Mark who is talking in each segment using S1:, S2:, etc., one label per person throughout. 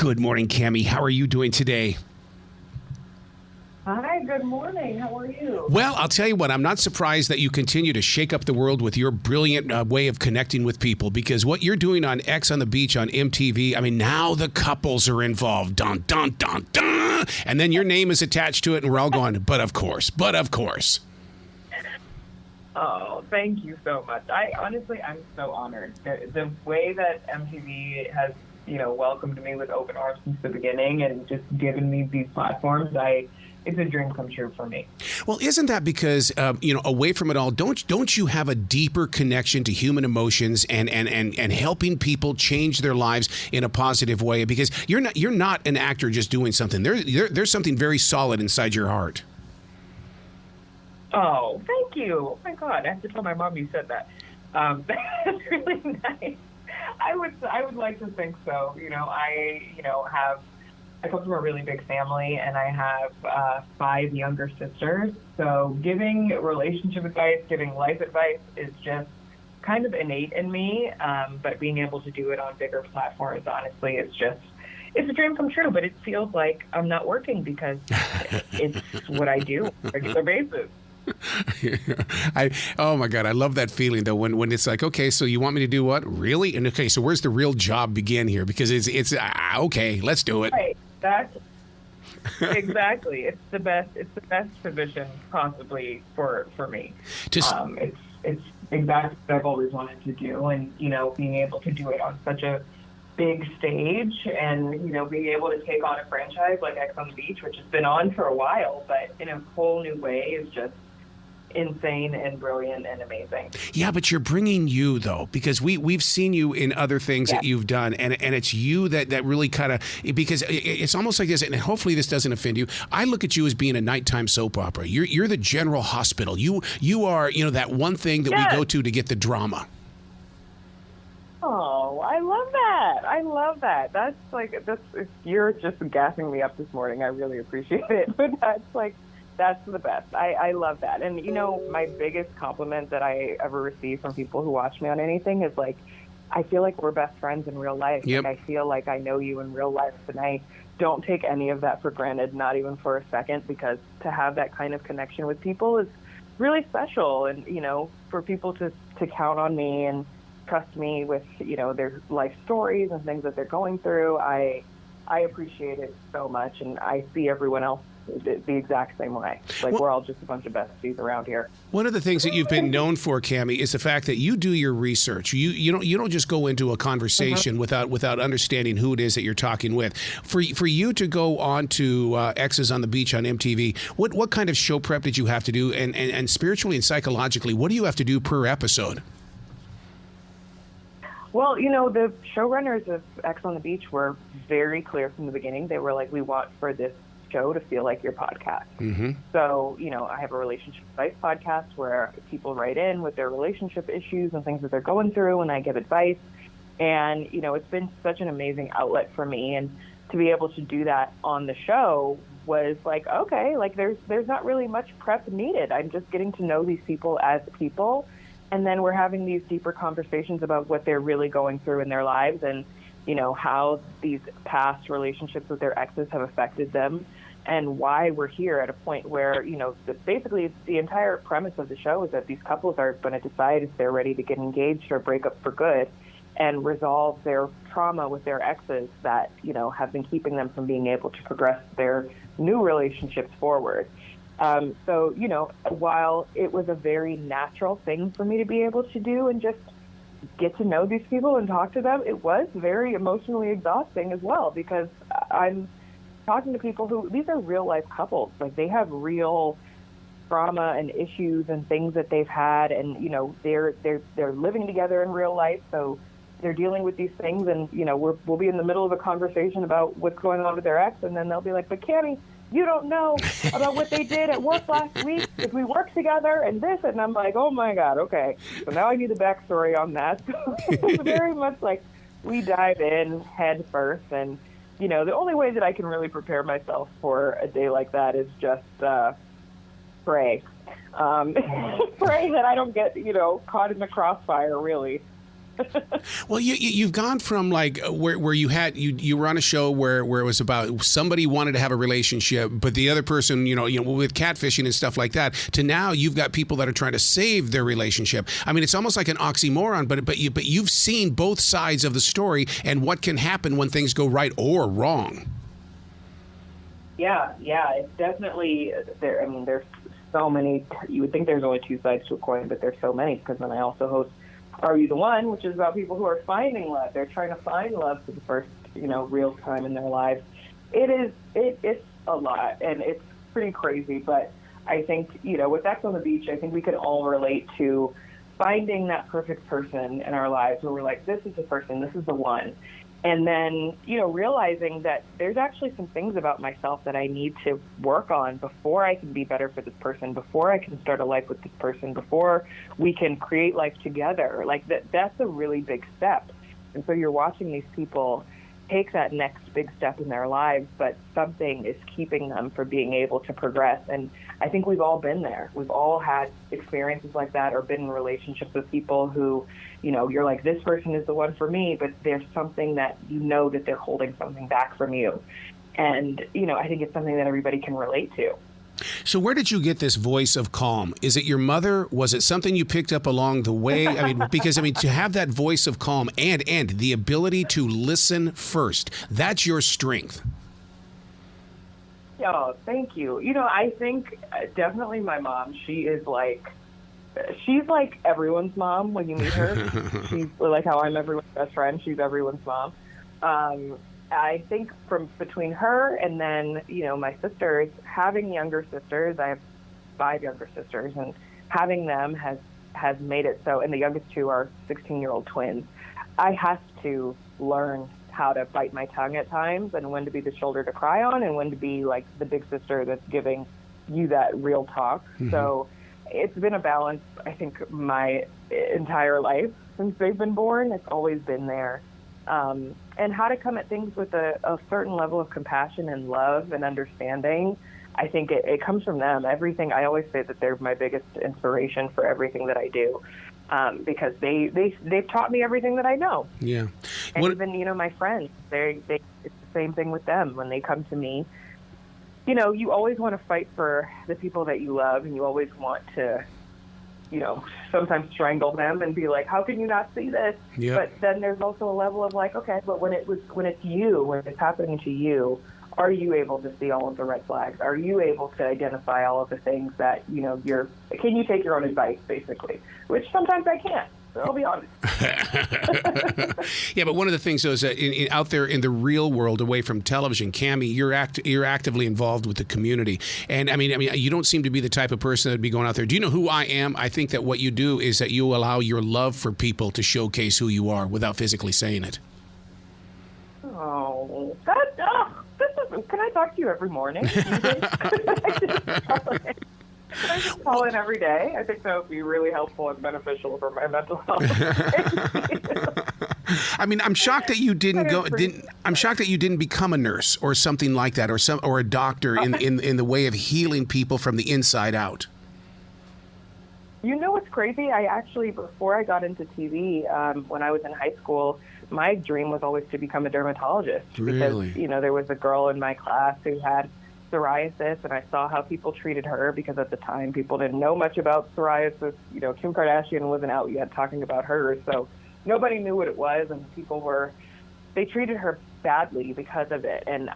S1: Good morning, Kamie. How are you doing today?
S2: Hi, good morning. How are you?
S1: Well, I'll tell you what, I'm not surprised that you continue to shake up the world with your brilliant way of connecting with people, because what you're doing on X on the Beach on MTV, I mean, now the couples are involved. Dun, dun, dun, dun. And then your name is attached to it, and we're all going, but of course.
S2: Oh, thank you so much. I'm so honored. The way that MTV has, welcomed me with open arms since the beginning and just given me these platforms, it's a dream come true for me.
S1: Well, isn't that because, away from it all, don't you have a deeper connection to human emotions and helping people change their lives in a positive way? Because you're not an actor just doing something. There's something very solid inside your heart.
S2: Oh, thank you. Oh my God, I have to tell my mom you said that. That's really nice. I would like to think so. I come from a really big family, and I have 5 younger sisters. So giving relationship advice, giving life advice is just kind of innate in me. But being able to do it on bigger platforms, honestly, it's a dream come true. But it feels like I'm not working because it's what I do on a regular basis.
S1: Oh my God, I love that feeling though when it's like, okay, so you want me to do what? Really? And okay, so where's the real job begin here? Because it's okay, let's do it.
S2: Right. That's exactly. It's the best position possibly for me. It's exactly what I've always wanted to do, and being able to do it on such a big stage, and being able to take on a franchise like X on the Beach, which has been on for a while, but in a whole new way, is just insane and brilliant and amazing.
S1: Yeah, but you're bringing you though, because we've seen you in other things that you've done, and it's you that really kind of, because it's almost like this, and hopefully this doesn't offend you. I look at you as being a nighttime soap opera. You're the General Hospital. You are that one thing that we go to get the drama.
S2: Oh, I love that. You're just gassing me up this morning. I really appreciate it. But that's the best. I love that. And, my biggest compliment that I ever receive from people who watch me on anything is I feel like we're best friends in real life.
S1: Yep.
S2: I feel like I know you in real life, and I don't take any of that for granted, not even for a second, because to have that kind of connection with people is really special. And, for people to count on me and trust me with, their life stories and things that they're going through, I appreciate it so much, and I see everyone else the exact same way. We're all just a bunch of besties around here.
S1: One of the things that you've been known for, Kamie, is the fact that you do your research. You don't just go into a conversation without understanding who it is that you're talking with. For you to go on to X's on the Beach on MTV, what kind of show prep did you have to do, and spiritually and psychologically, what do you have to do per episode?
S2: Well, the showrunners of X on the Beach were very clear from the beginning. They were like, we want for this show to feel like your podcast.
S1: Mm-hmm.
S2: So, I have a relationship advice podcast where people write in with their relationship issues and things that they're going through, and I give advice. And, it's been such an amazing outlet for me. And to be able to do that on the show was okay, there's not really much prep needed. I'm just getting to know these people as people. And then we're having these deeper conversations about what they're really going through in their lives, and, how these past relationships with their exes have affected them, and why we're here at a point where, basically the entire premise of the show is that these couples are going to decide if they're ready to get engaged or break up for good and resolve their trauma with their exes that, have been keeping them from being able to progress their new relationships forward. So, while it was a very natural thing for me to be able to do and just get to know these people and talk to them, it was very emotionally exhausting as well, because I'm talking to people who, these are real life couples. They have real trauma and issues and things that they've had, and, they're living together in real life. So they're dealing with these things, and, we'll be in the middle of a conversation about what's going on with their ex, and then they'll be like, but Kamie, you don't know about what they did at work last week, if we worked together and this. And I'm like, oh my God, okay. So now I need the backstory on that. So it's very much we dive in head first. And, the only way that I can really prepare myself for a day like that is just pray. Pray that I don't get, caught in the crossfire, really.
S1: Well, you've gone from like where you were on a show where it was about somebody wanted to have a relationship, but the other person, with catfishing and stuff like that, to now you've got people that are trying to save their relationship. I mean, it's almost like an oxymoron, but you've seen both sides of the story and what can happen when things go right or wrong.
S2: Yeah, it's definitely there. I mean, there's so many. You would think there's only two sides to a coin, but there's so many, because then I also host Are You the One, which is about people who are finding love. They're trying to find love for the first, real time in their lives. It's a lot, and it's pretty crazy, but I think, with X on the Beach, I think we can all relate to finding that perfect person in our lives where we're like, this is the person, this is the one. And then, realizing that there's actually some things about myself that I need to work on before I can be better for this person, before I can start a life with this person, before we can create life together. Like that's a really big step. And so you're watching these people take that next big step in their lives, but something is keeping them from being able to progress. And I think we've all been there. We've all had experiences like that, or been in relationships with people who, you're like, this person is the one for me, but there's something that that they're holding something back from you. And, I think it's something that everybody can relate to.
S1: So where did you get this voice of calm? Is it your mother? Was it something you picked up along the way? Because to have that voice of calm and the ability to listen first, that's your strength.
S2: Oh, thank you. I think definitely my mom, she's like everyone's mom when you meet her. She's like how I'm everyone's best friend. She's everyone's mom. I think from between her and then, my sisters, having younger sisters, I have 5 younger sisters, and having them has made it so, and the youngest 2 are 16-year-old twins. I have to learn how to bite my tongue at times, and when to be the shoulder to cry on, and when to be like the big sister that's giving you that real talk. Mm-hmm. So it's been a balance, I think, my entire life since they've been born. It's always been there. And how to come at things with a certain level of compassion and love and understanding. I think it comes from them. Everything, I always say that they're my biggest inspiration for everything that I do, because they've taught me everything that I know.
S1: Yeah.
S2: And even, my friends, it's the same thing with them when they come to me. You always want to fight for the people that you love, and you always want to, sometimes strangle them and be like, how can you not see this? Yep. But then there's also a level of like, okay, but when it's happening to you, are you able to see all of the red flags? Are you able to identify all of the things that, can you take your own advice, basically? Which sometimes I can't. I'll be honest.
S1: Yeah, but one of the things, though, is that out there in the real world, away from television, Kamie, you're actively involved with the community, and I mean, you don't seem to be the type of person that'd be going out there. Do you know who I am? I think that what you do is that you allow your love for people to showcase who you are without physically saying it.
S2: Oh, can I talk to you every morning? I just call in every day. I think that would be really helpful and beneficial for my mental health.
S1: I mean, I'm shocked that you I'm shocked that you didn't become a nurse or something like that, or a doctor in the way of healing people from the inside out.
S2: You know what's crazy? I actually, before I got into TV, when I was in high school, my dream was always to become a dermatologist.
S1: Really?
S2: Because, there was a girl in my class who had psoriasis, and I saw how people treated her, because at the time people didn't know much about psoriasis. Kim Kardashian wasn't out yet talking about her, so nobody knew what it was, and they treated her badly because of it. And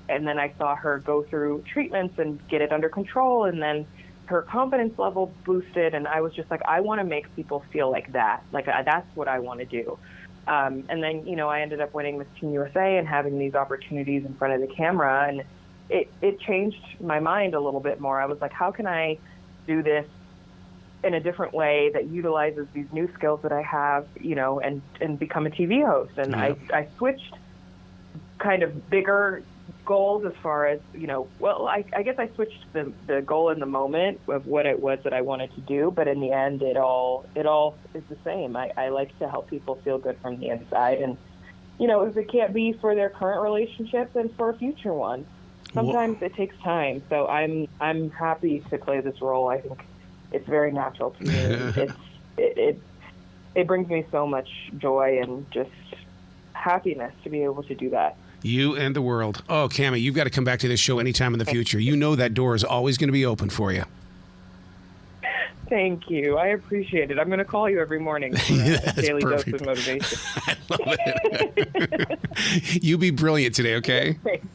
S2: then I saw her go through treatments and get it under control, and then her confidence level boosted, and I was just like, I want to make people feel like that. Like, that's what I want to do. And then, I ended up winning Miss Teen USA and having these opportunities in front of the camera, and it changed my mind a little bit more. I was like, how can I do this in a different way that utilizes these new skills that I have, and become a TV host? And yeah. I switched kind of bigger goals as far as, I guess I switched the goal in the moment of what it was that I wanted to do, but in the end, it all is the same. I like to help people feel good from the inside, and, if it can't be for their current relationship, then for a future one. Sometimes it takes time, so I'm happy to play this role. I think it's very natural to me. it brings me so much joy and just happiness to be able to do that.
S1: You and the world. Oh, Kamie, you've got to come back to this show anytime in the future. You know that door is always going to be open for you.
S2: Thank you. I appreciate it. I'm going to call you every morning for a daily
S1: perfect.
S2: dose of motivation.
S1: I love it. You be brilliant today, okay?
S2: Thanks.